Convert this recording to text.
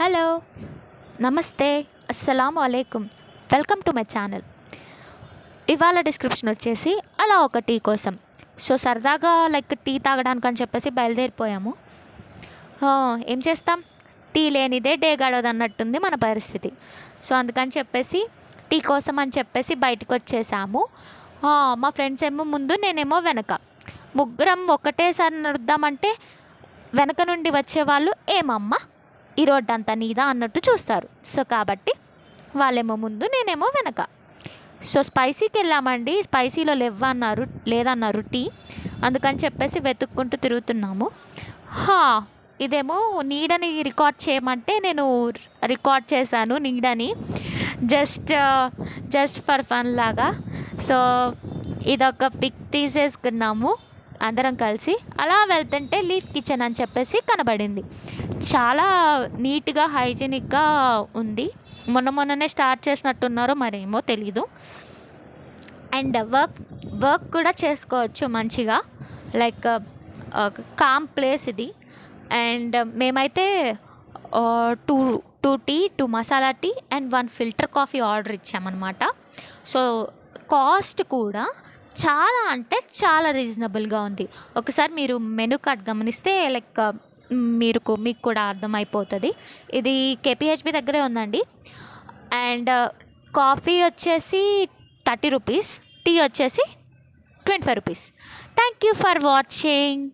Hello, నమస్తే, అస్సలాము అలైకుం. Welcome to my channel. ఇవాళ డిస్క్రిప్షన్ వచ్చేసి అలా ఒక టీ కోసం. సో సరదాగా టీ తాగడానికి అని చెప్పేసి బయలుదేరిపోయాము. ఏం చేస్తాం, టీ లేనిదే డే గడవదు అన్నట్టుంది మన పరిస్థితి. సో అందుకని చెప్పేసి టీ కోసం అని చెప్పేసి బయటకు వచ్చేసాము. మా ఫ్రెండ్స్ ఏమో ముందు, నేనేమో వెనక. ముగ్గురం ఒకటేసారి నడుద్దామంటే వెనక నుండి వచ్చేవాళ్ళు ఏమమ్మా ఈ రోడ్డు అంతా నీదా అన్నట్టు చూస్తారు. సో కాబట్టి వాళ్ళేమో ముందు, నేనేమో వెనక. సో స్పైసీకి వెళ్ళామండి. స్పైసీలో లేదన్నారు టీ. అందుకని చెప్పేసి వెతుక్కుంటూ తిరుగుతున్నాము. ఇదేమో నీడని రికార్డ్ చేయమంటే నేను రికార్డ్ చేశాను నీడని, జస్ట్ ఫర్ ఫన్ లాగా. సో ఇదొక పిక్ తీసేసుకున్నాము అందరం కలిసి. అలా వెళ్తుంటే లీఫ్ కిచెన్ అని చెప్పేసి కనబడింది. చాలా నీట్గా, హైజీనిక్గా ఉంది. మొన్ననే స్టార్ట్ చేసినట్టున్నారో మరేమో తెలీదు. అండ్ వర్క్ కూడా చేసుకోవచ్చు మంచిగా. కామ్ ప్లేస్ ఇది. అండ్ మేమైతే two tea, 2 masala tea and 1 filter coffee order ఇచ్చామన్నమాట. సో కాస్ట్ కూడా చాలా అంటే చాలా రీజనబుల్గా ఉంది. ఒకసారి మీరు మెనూ కార్డ్ గమనిస్తే మీకు కూడా అర్థమైపోతుంది. ఇది కేపీహెచ్బి దగ్గరే ఉందండి. అండ్ కాఫీ వచ్చేసి 30 రూపీస్, టీ వచ్చేసి 25 rupees. Thank you for watching.